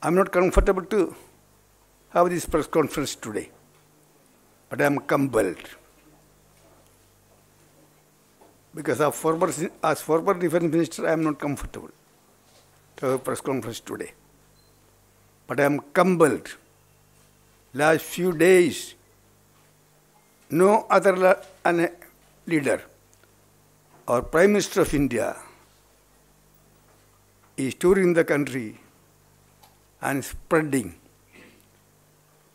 I'm not comfortable to have this press conference today, but I am compelled. Because as former defense minister, I am not comfortable to have a press conference today. But I am compelled. Last few days, no other leader or Prime Minister of India is touring the country and spreading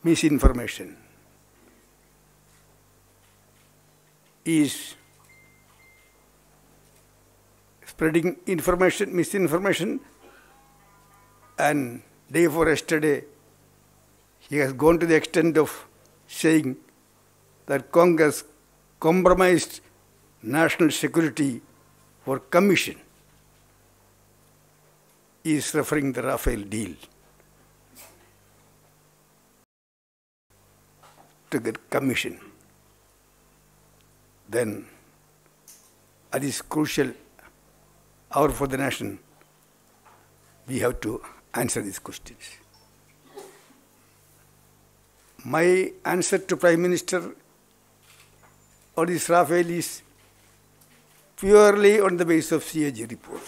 misinformation. Is spreading misinformation, and day before yesterday, he has gone to the extent of saying that Congress compromised national security for commission. He is referring to the Rafale deal to get commission. Then, at this crucial hour for the nation, we have to answer these questions. My answer to Prime Minister on this Rafale is purely on the basis of CAG report.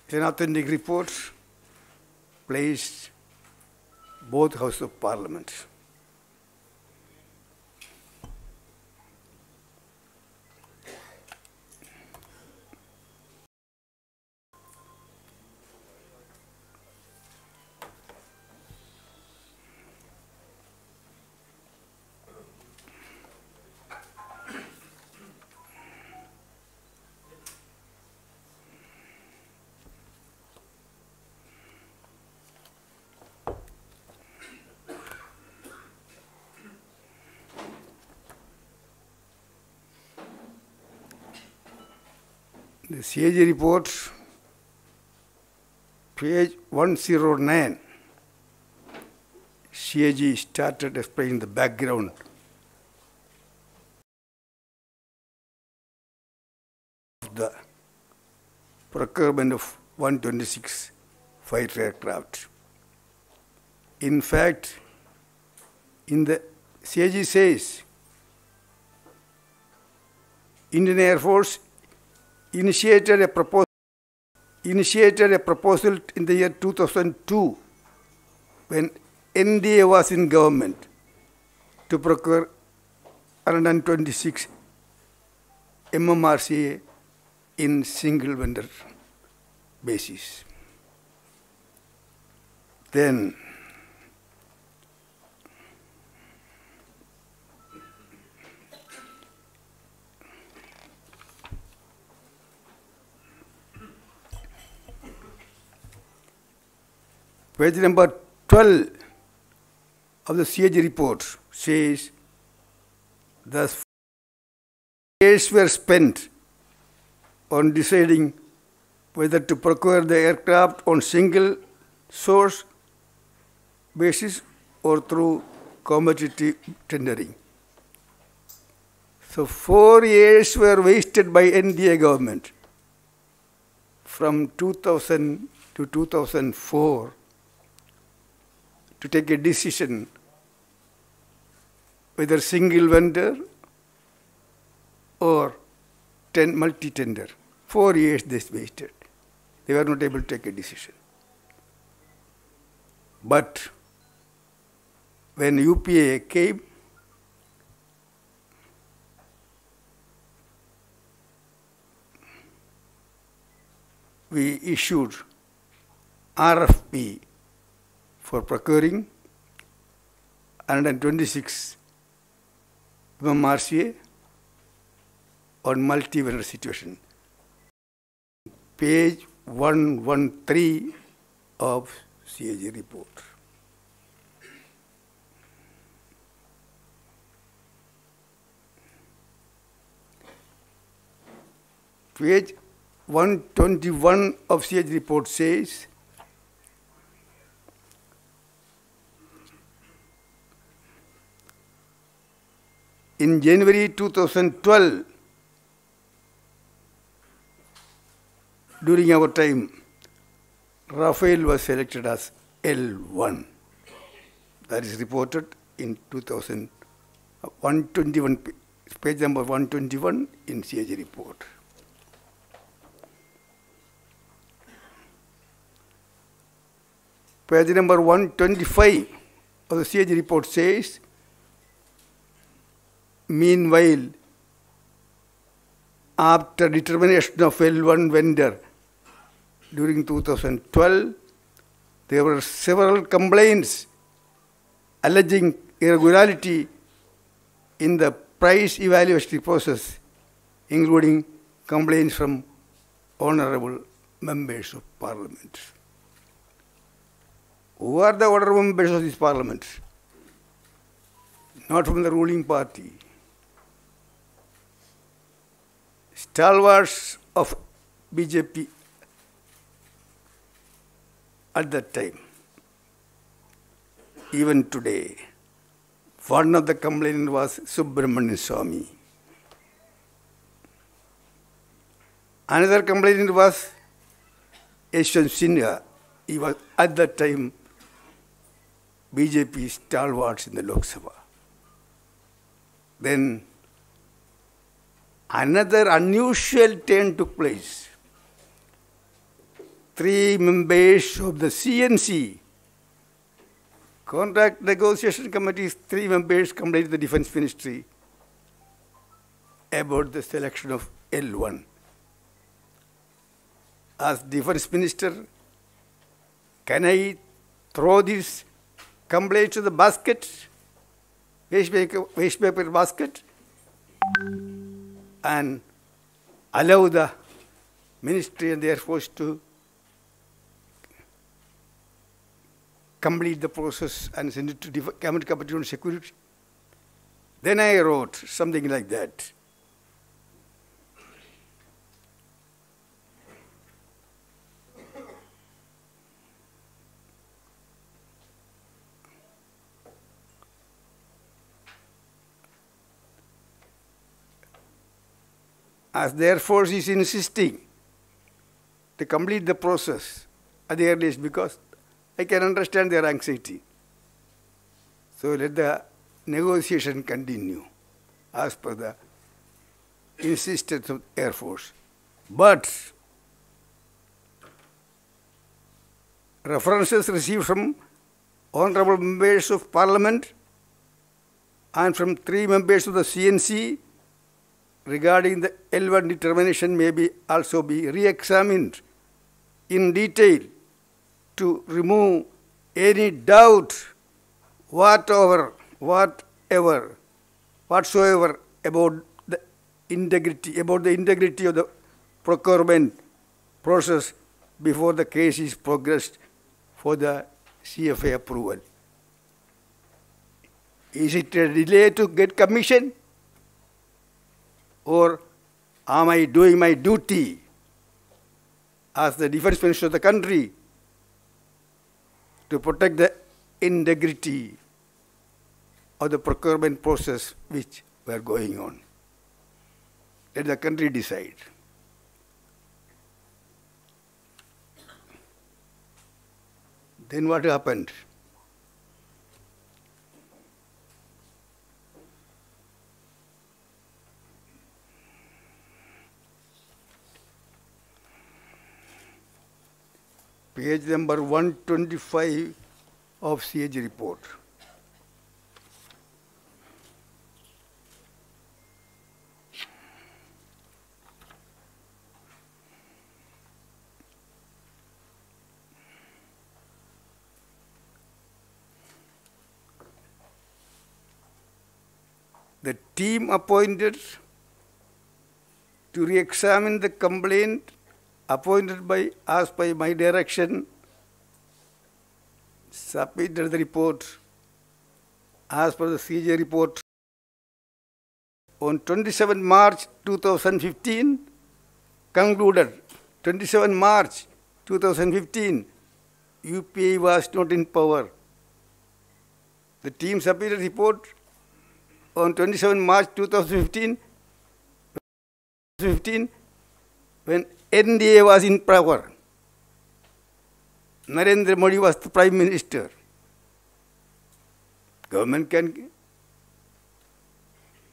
It's an authentic report placed both Houses of Parliament. The CAG report, page 109, CAG started explaining the background of the procurement of 126 fighter aircraft. In fact, in the CAG says, Indian Air Force initiated a proposal in the year 2002 when NDA was in government to procure 126 MMRCA in single vendor basis. Then page number 12 of the CAG report says, thus years were spent on deciding whether to procure the aircraft on single source basis or through competitive tendering. So 4 years were wasted by NDA government from 2000 to 2004 to take a decision whether single vendor or multi-tender. 4 years they wasted. They were not able to take a decision. But when UPA came, we issued RFP for procuring 126 MMRCA on multi-vendor situation. Page 113 of CAG report. Page 121 of CAG report says, in January 2012, during our time, Rafael was selected as L1. That is reported in 121, page number 121 in CAG report. Page number 125 of the CAG report says, meanwhile, after determination of L1 vendor during 2012, there were several complaints alleging irregularity in the price evaluation process, including complaints from honorable members of parliament. Who are the honorable members of this parliament? Not from the ruling party. Stalwarts of BJP at that time. Even today, one of the complainants was Subramanian Swamy. Another complainant was Yashwant Sinha. He was at that time BJP stalwarts in the Lok Sabha. Then another unusual turn took place. 3 members of the CNC, Contract Negotiation Committee's 3 members complained to the Defence Ministry about the selection of L1. As Defence Minister, can I throw this complaint to the basket, waste paper basket, and allow the Ministry and the Air Force to complete the process and send it to Cabinet Committee on Security? Then I wrote something like that. As the Air Force is insisting to complete the process at the earliest, because I can understand their anxiety. So let the negotiation continue as per the insistence of the Air Force. But references received from honorable members of Parliament and from 3 members of the CNC regarding the L1 determination may also be re-examined in detail to remove any doubt whatsoever about the integrity of the procurement process before the case is progressed for the CFA approval. Is it a delay to get commission? Or am I doing my duty as the Defence Minister of the country to protect the integrity of the procurement process which were going on? Let the country decide. Then what happened? Page number 125 of CAG report. The team appointed to re-examine the complaint appointed as by my direction submitted the report as per the CAG report on 27 March 2015, concluded 27 March 2015, UPA was not in power. The team submitted report on 27 March 2015 when NDA was in power. Narendra Modi was the Prime Minister. Government can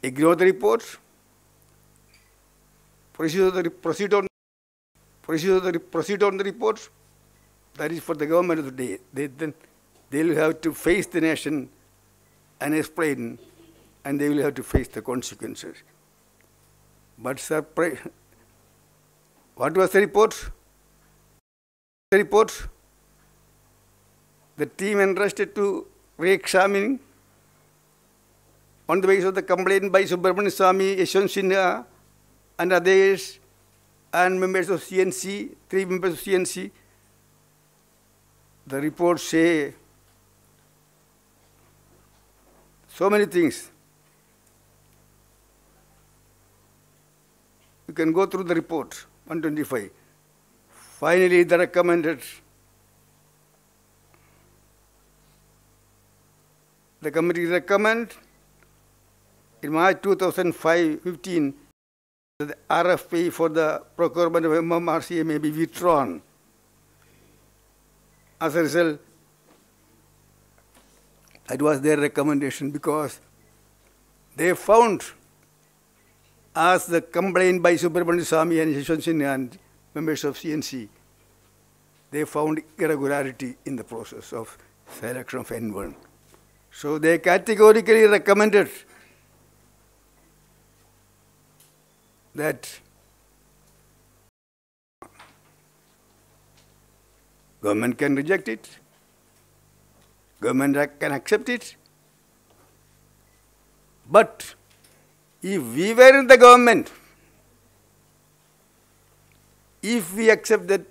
ignore the reports, proceed on the reports. That is for the government of the day. They will have to face the nation and explain, and they will have to face the consequences. But surprise, what was the report? The report, the team entrusted to re-examining on the basis of the complaint by Subramanian Swamy, Yashwant Sinha, and others, and members of CNC, 3 members of CNC. The reports say so many things. You can go through the report, 125. Finally, the committee recommend in March 2015 that the RFP for the procurement of MMRCA may be withdrawn. As a result, it was their recommendation because they found, as the complaint by Subramanian Swamy and Yashwant Sinha and members of CNC, they found irregularity in the process of selection of N1. So they categorically recommended that government can reject it, government can accept it, but if we were in the government, if we accept that,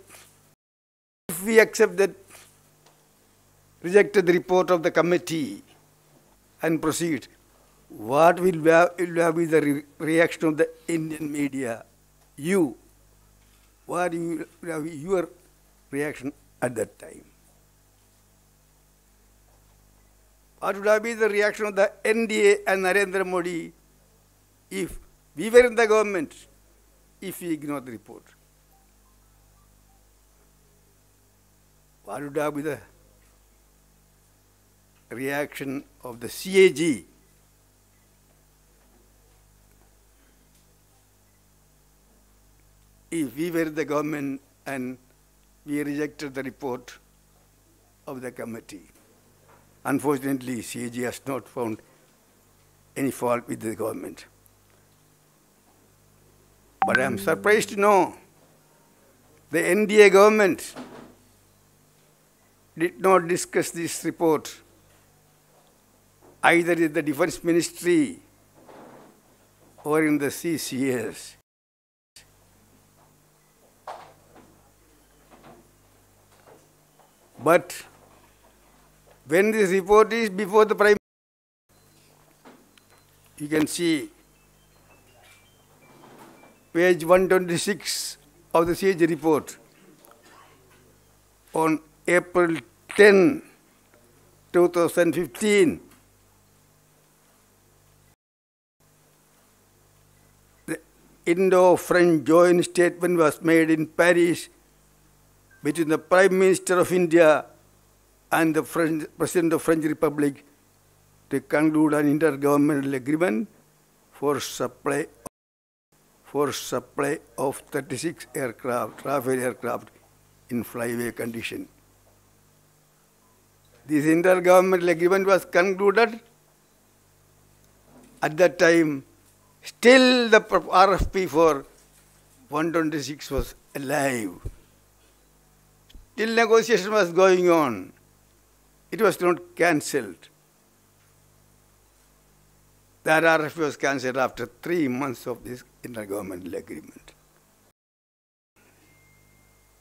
rejected the report of the committee and proceed, what will be the reaction of the Indian media? What will be your reaction at that time? What would have been the reaction of the NDA and Narendra Modi if we were in the government, if we ignore the report? What would have been the reaction of the CAG? If we were the government and we rejected the report of the committee. Unfortunately, CAG has not found any fault with the government. But I am surprised to know the NDA government did not discuss this report either in the Defense Ministry or in the CCS. But when this report is before the Prime Minister, you can see page 126 of the CAG report on April 10, 2015. The Indo-French joint statement was made in Paris between the Prime Minister of India and the President of French Republic to conclude an intergovernmental agreement for supply of 36 aircraft, Rafale aircraft in flyaway condition. This intergovernmental agreement was concluded. At that time, still the RFP for 126 was alive. Still negotiation was going on. It was not cancelled. That RFP was cancelled after 3 months of this intergovernmental agreement.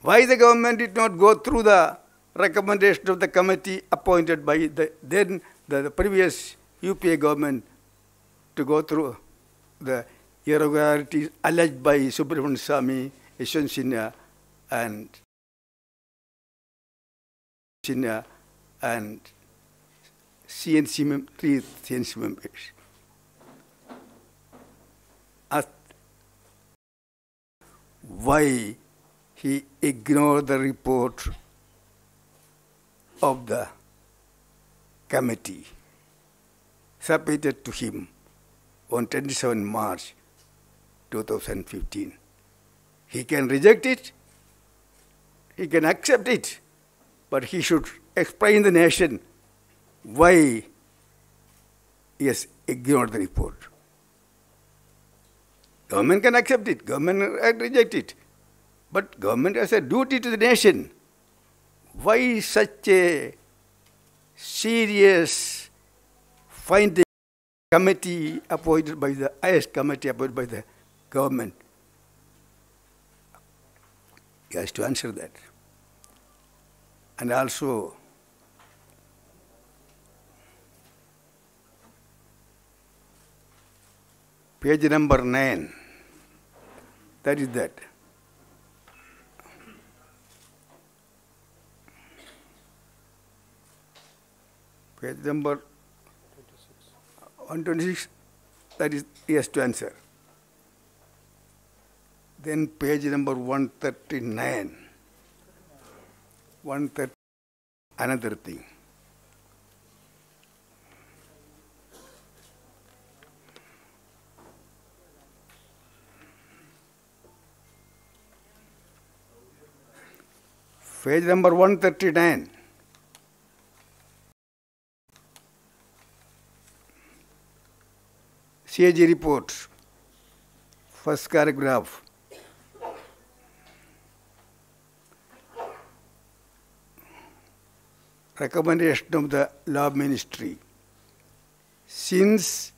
Why the government did not go through the recommendation of the committee appointed by the previous UPA government to go through the irregularities alleged by Subramanian Swamy, Yashwant Sinha and three CNC members. Asked why he ignored the report of the committee submitted to him on 27 March 2015. He can reject it, he can accept it, but he should explain the nation why he has ignored the report. Government can accept it, government can reject it, but government has a duty to the nation. Why such a serious finding committee appointed by the highest committee appointed by the government? He has to answer that. And also, page number 9, that is that. Page number 126, that is, he has to answer. Then page number 139, 130, another thing. Page number 139. CAG report, first paragraph. Recommendation of the Law Ministry. Since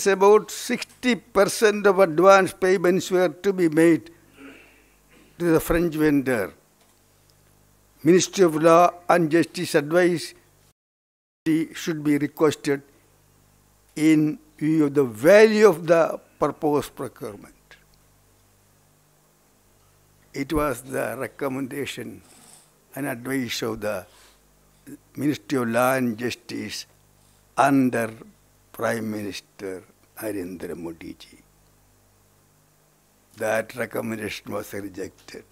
about 60% of advance payments were to be made to the French vendor, Ministry of Law and Justice advice should be requested in view of the value of the proposed procurement. It was the recommendation and advice of the Ministry of Law and Justice under Prime Minister Narendra Modi ji. That recommendation was rejected.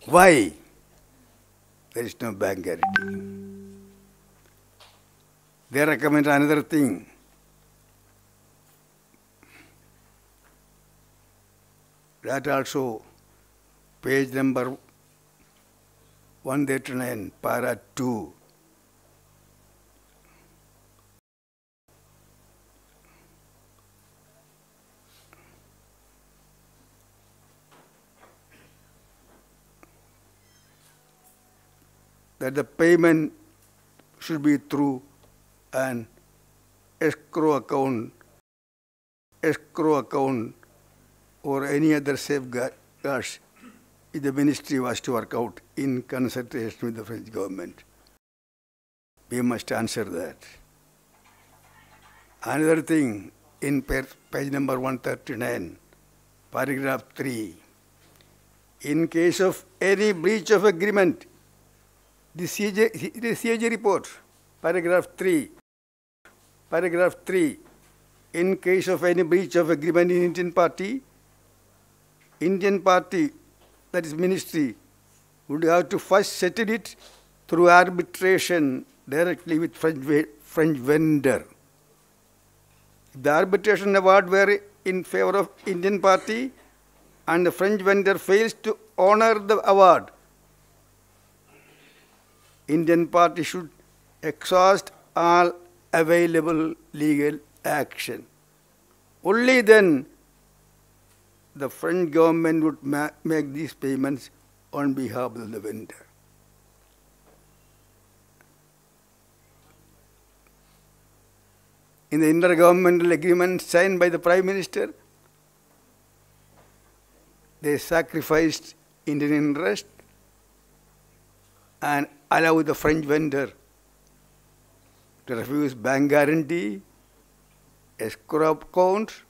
Why? There is no bank guarantee. They recommend another thing. That also, page number 139, para 2. That the payment should be through an escrow account or any other safeguards if the ministry was to work out in consultation with the French government. We must answer that. Another thing, in page number 139, paragraph 3, in case of any breach of agreement, the CAG report, paragraph 3, in case of any breach of agreement in Indian party, that is ministry, would have to first settle it through arbitration directly with French vendor. If the arbitration award were in favor of Indian party and the French vendor fails to honor the award, Indian party should exhaust all available legal action. Only then the French government would make these payments on behalf of the vendor. In the intergovernmental agreement signed by the Prime Minister, they sacrificed Indian interest and allow the French vendor to refuse bank guarantee, escrow account,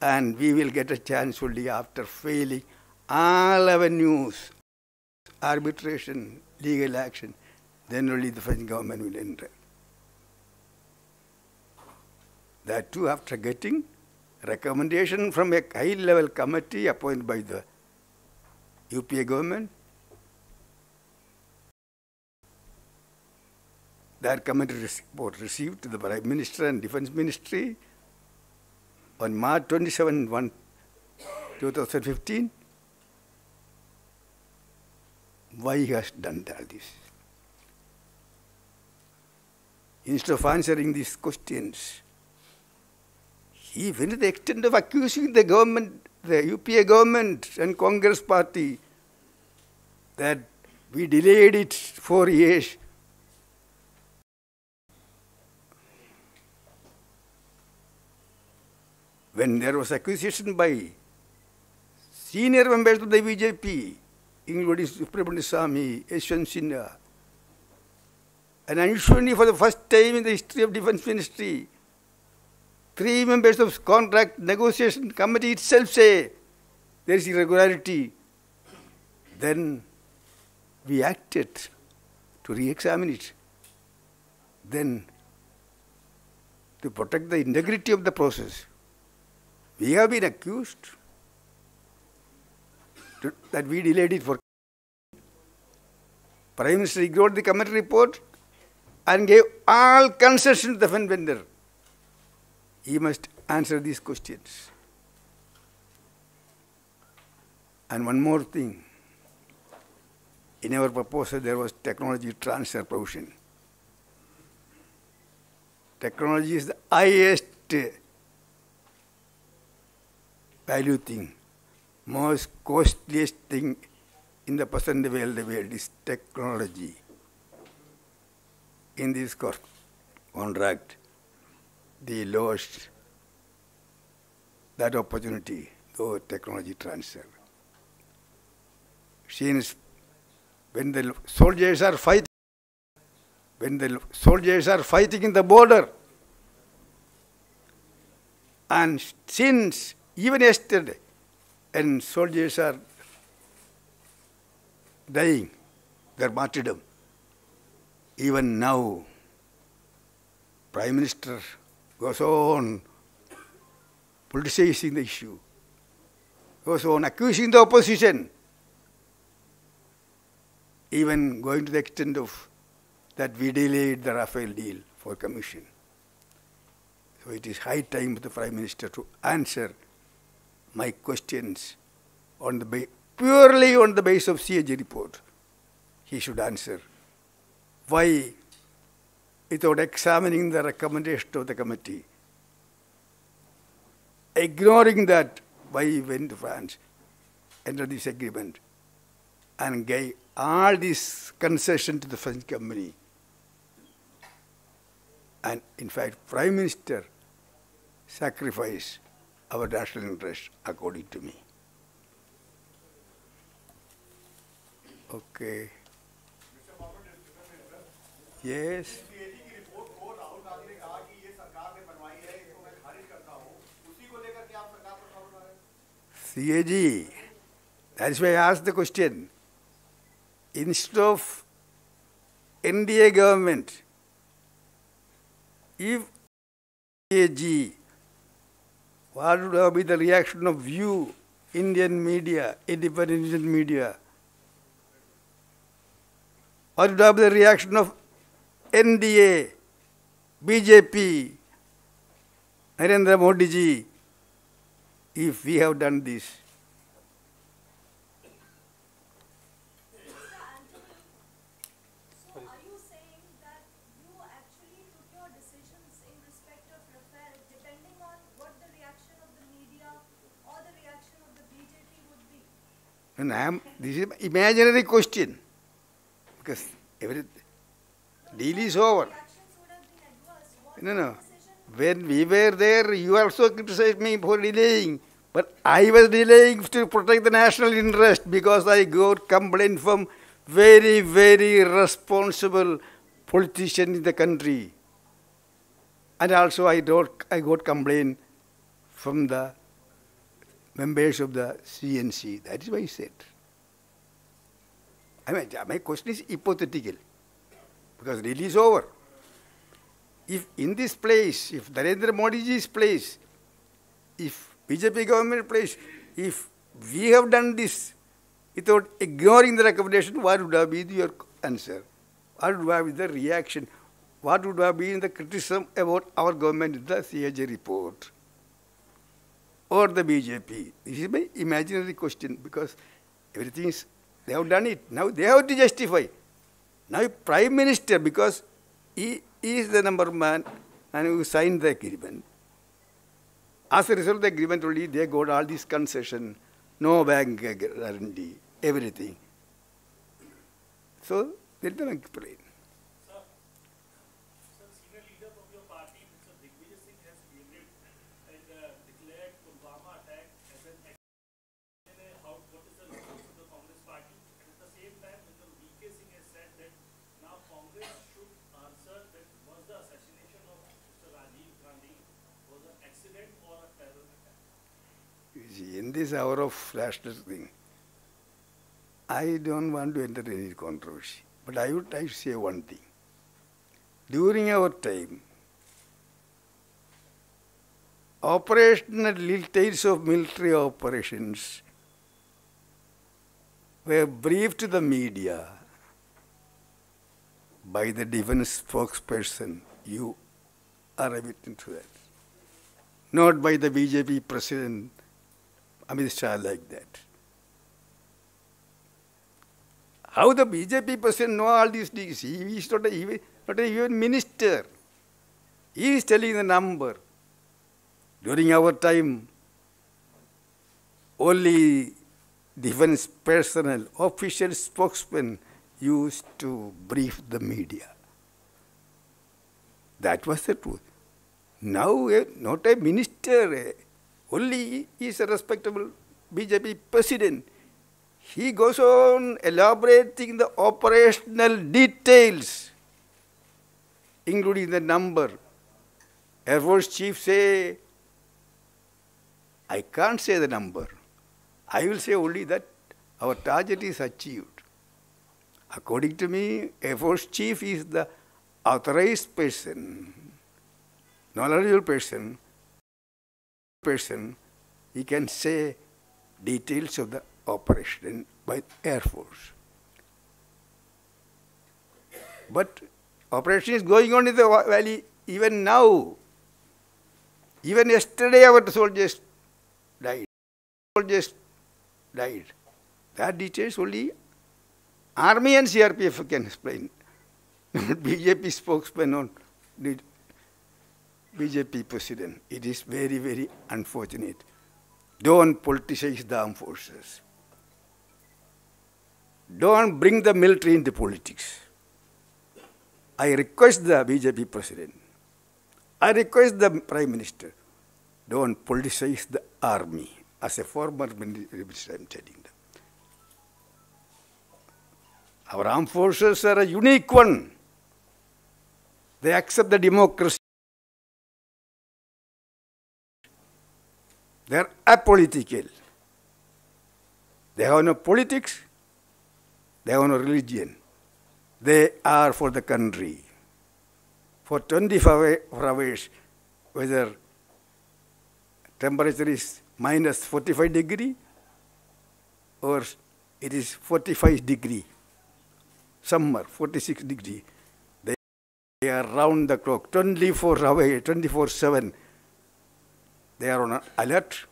and we will get a chance only after failing all avenues, arbitration, legal action, then only the French government will enter. That too after getting recommendation from a high-level committee appointed by the UPA government. That committee report received to the Prime Minister and Defence Ministry on March 27, 2015. Why he has done all this? Instead of answering these questions, he went to the extent of accusing the government, the UPA government and Congress party, that we delayed it 4 years. When there was accusation by senior members of the BJP, including Subrahmanya Swamy, Yashwant Sinha, and unusually for the first time in the history of Defence Ministry, 3 members of contract negotiation committee itself say there is irregularity. Then we acted to re-examine it. Then, to protect the integrity of the process, we have been accused that we delayed it for. Prime Minister ignored the committee report and gave all concession to the defence vendor. He must answer these questions. And one more thing. In our proposal, there was technology transfer provision. Technology is the highest value thing, most costliest thing in the present world is technology. In this contract, they lost that opportunity, though technology transfer. Since when the soldiers are fighting, in the border, and since even yesterday, and soldiers are dying, their martyrdom, even now, Prime Minister goes on politicizing the issue, goes on accusing the opposition, even going to the extent of that we delayed the Rafale deal for commission. So it is high time for the Prime Minister to answer my questions on the purely on the basis of CAG report. He should answer why, without examining the recommendation of the committee, ignoring that, why he went to France, entered this agreement, and gave all this concession to the French company. And in fact, Prime Minister sacrificed our national interest, according to me. Okay. Yes. CAG, that's why I asked the question. Instead of NDA government, if CAG, what would be the reaction of you, Indian media, independent Indian media? What would be the reaction of NDA, BJP, Narendra Modi ji, if we have done this? So are you saying that you actually took your decisions in respect of Rafale depending on what the reaction of the media or the reaction of the BJP would be? And this is an imaginary question, because every deal is over. Reactions would have been adverse. What No. decision? When we were there, you also criticized me for delaying. But I was delaying to protect the national interest because I got complaint from very, very responsible politicians in the country. And also I got complaint from the members of the CNC. That is why I said. I mean, my question is hypothetical, because deal is over. If in this place, if Narendra Modi's place, if BJP government place, if we have done this without ignoring the recommendation, what would have been your answer? What would have been the reaction? What would have been the criticism about our government in the CAG report? Or the BJP? This is my imaginary question, because everything is, they have done it. Now they have to justify. Now Prime Minister, because he is the number man and who signed the agreement. As a result of the agreement only, they got all these concession, no bank guarantee, everything. So, let them explain. Sir, senior leader of your party, Mr. Digvijay Singh, has claimed and declared Pulwama attack as an act. What is the response of the Congress party? And at the same time, Mr. VK Singh has said that now Congress should answer that was the assassination of Mr. Rajiv Gandhi was an accident or a terror attack. You see, in this hour of national thing, I don't want to enter any controversy. But I would like to say one thing. During our time, operational details of military operations were briefed to the media by the defense spokesperson. You are a witness to that. Not by the BJP president, Amit Shah, like that. How the BJP president know all these things? He is not even minister. He is telling the number. During our time, only defense personnel, official spokesmen used to brief the media. That was the truth. Now, not a minister, only he is a respectable BJP president. He goes on elaborating the operational details, including the number. Air Force Chief say, I can't say the number. I will say only that our target is achieved. According to me, Air Force Chief is the authorized person, knowledgeable person. He can say details of the operation by Air Force. But operation is going on in the valley even now. Even yesterday our soldiers died. That details only Army and CRPF can explain. Not BJP spokesman or BJP president. It is very, very unfortunate. Don't politicize the armed forces. Don't bring the military into politics. I request the BJP president, I request the Prime Minister, don't politicize the army. As a former minister, I am telling them. Our armed forces are a unique one. They accept the democracy. They are apolitical. They have no politics. They have no religion. They are for the country. For 24 hours, whether temperature is minus 45 degree or it is 45 degree, summer 46 degree, they are round the clock, 24 hours, 24/7. They are on alert.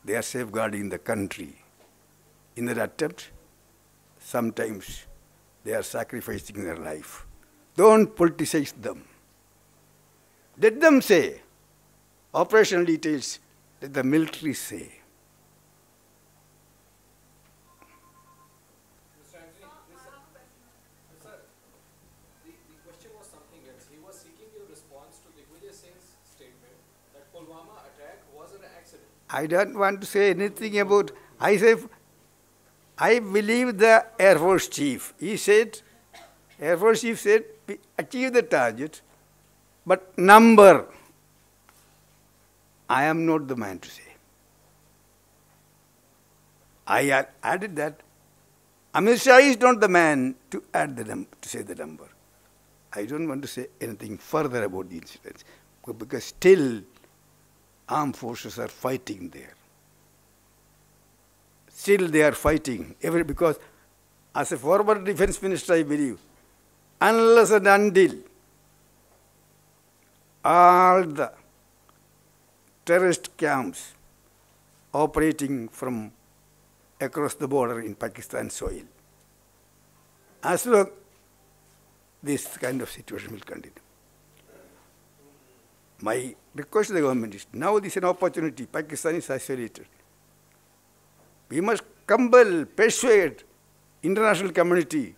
They are safeguarding the country. In that attempt, sometimes they are sacrificing their life. Don't politicize them. Let them say. Operational details, let the military say. Mr. Antony, sir, the question was something else. He was seeking your response to Digvijay Singh's statement that Pulwama attack was an accident. I don't want to say anything about, I believe the Air Force Chief. He said, Air Force Chief said, we achieved the target, but number, I am not the man to say. I added that Amit Shah is not the man to add to say the number. I don't want to say anything further about the incidents because still armed forces are fighting there. Still they are fighting. Because as a former defense minister, I believe, unless and until all the terrorist camps operating from across the border in Pakistan soil, as long this kind of situation will continue. My request to the government is, now this is an opportunity. Pakistan is isolated. We must compel, persuade international community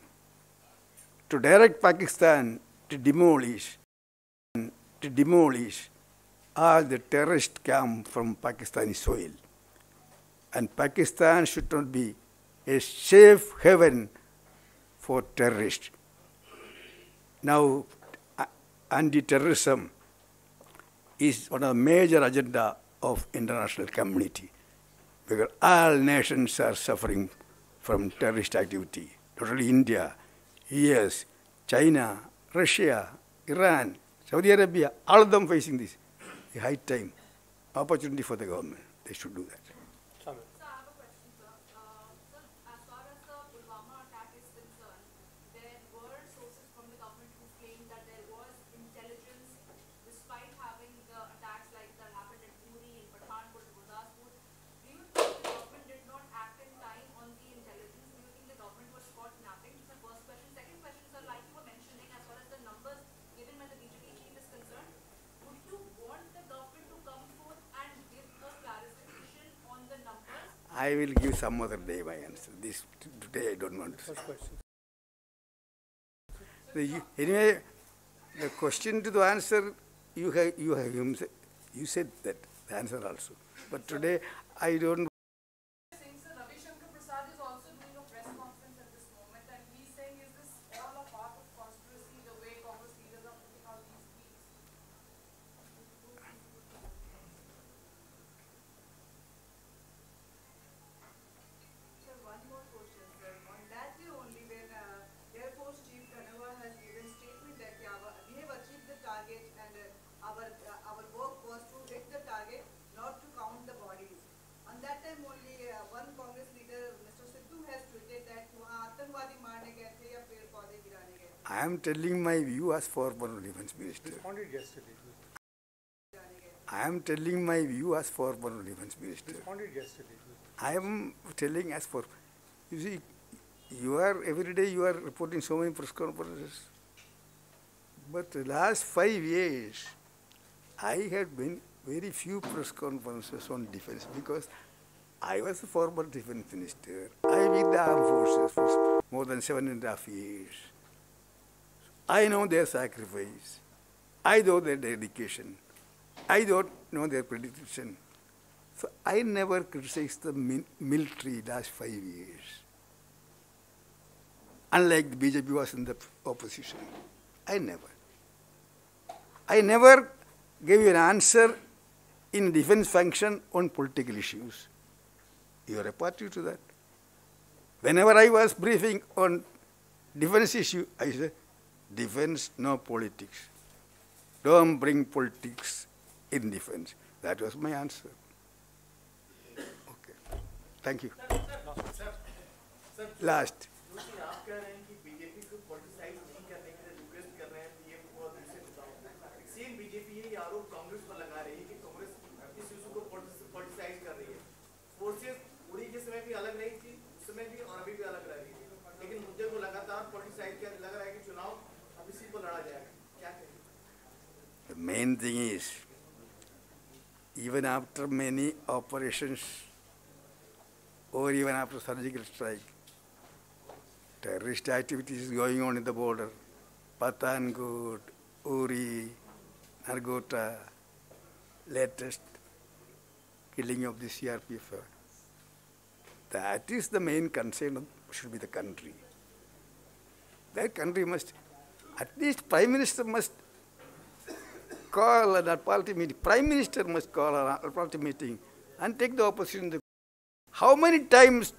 to direct Pakistan to demolish all the terrorist camp from Pakistani soil. And Pakistan should not be a safe haven for terrorists. Now, anti-terrorism is one of the major agenda of international community, because all nations are suffering from terrorist activity. Not only India, US, China, Russia, Iran, Saudi Arabia, all of them facing this. A high time, opportunity for the government. They should do that. So I have a question, sir. Sir, as far as the Pulwama attack is concerned, there were sources from the government who claimed that there was intelligence, despite having the attacks like that happened in Puri, in Pathankot, Gurdaspur. Do you think the government did not act in time on the intelligence? Do you think the government was caught napping? That's the first question. Second question, sir, like you were mentioning, as far as the numbers given by the BJP chief is concerned, would you want the government to come forth and give a clarification on the numbers? I will give some other day my answer. This today I don't want to. Anyway, the question to the answer you said that the answer also. But today I don't. Saying, sir, Ravi Shankar Prasad is also doing a press conference at this moment, and he's saying, is this all a part of conspiracy, the way Congress leaders are putting out these tweets? Sir, one more question, sir. On that day only, when Air Force Chief Dhanawal has given statement that we have achieved the target, and our work was to hit the target, not to count the bodies. On that time only, one Congress leader, Mr. Sidhu, has tweeted that वहाँ आतंकवादी मारने गए थे या पेड़ पौधे गिराने गए थे. I am telling my view as former defense minister. Responded yesterday. I am telling my view as former defense minister. Responded yesterday. I am telling as for, you see, you are every day you are reporting so many press conferences. But the last 5 years, I had been very few press conferences on defense because I was a former defense minister. I with the armed forces for more than 7.5 years. I know their sacrifice. I know their dedication. I don't know their prediction. So I never criticized the military last 5 years. Unlike the BJP was in the opposition. I never gave you an answer in defense function on political issues. You are a party to that. Whenever I was briefing on defense issue, I said, defense, no politics. Don't bring politics in defense. That was my answer. Okay. Thank you. Last. दूसरी आप कह रहे हैं कि BJP को politicise नहीं करने के लिए रिक्वेस्ट कर रहे हैं पीएम को और दूसरे नेताओं को. सेम बीजेपी ये आरोप कांग्रेस पर लगा रही है कि कांग्रेस इस इशू को पॉलिटिसाइज कर रही है. फोर्सेस उड़ी के समय भी अलग रही थी, उस समय भी और अभी भी अलग रह रही थी, लेकिन मुद्दे को लगातार पॉलिटिसाइज कर लग रहा है कि चुनाव अब इसी को लड़ा जाएगा. क्या कहेंगे? The main thing is, even after many operations or even after surgical strike, terrorist activities going on in the border, Pathankot, Uri, Nargota, latest killing of the CRPF. That is the main concern of should be the country. That country must, at least Prime Minister must call an party meeting. Prime Minister must call a party meeting and take the opposition. How many times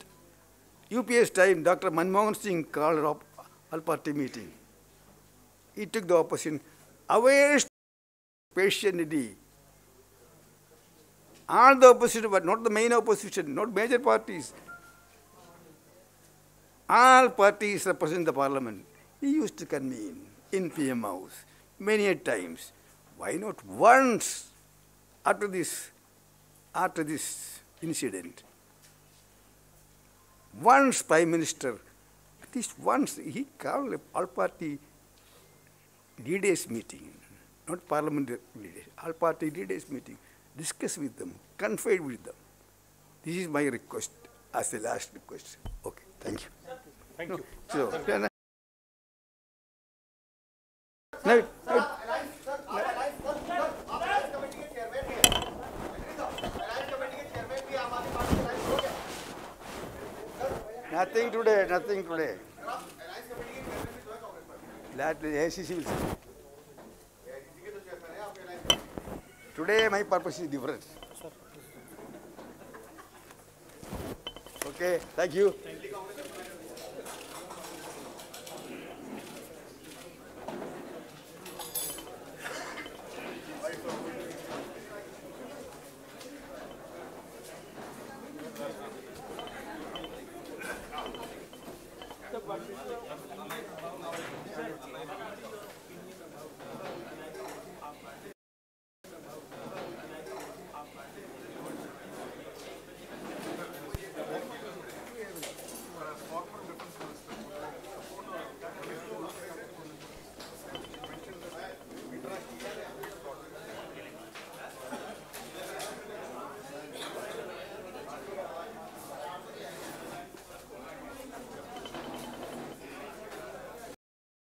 UPS time, Dr. Manmohan Singh called a party meeting. He took the opposition away patiently. All the opposition, but not the main opposition, not major parties. all parties represent the parliament. He used to convene in PM House many a times. Why not once after this incident? Once Prime Minister, at least once, he called all party leaders meeting, not parliament leaders, all party leaders meeting, discuss with them, confide with them. This is my request as the last request. Okay, thank you. Thank you. So, nothing today, nothing today. That the AICC will say. Today my purpose is different. Okay, thank you.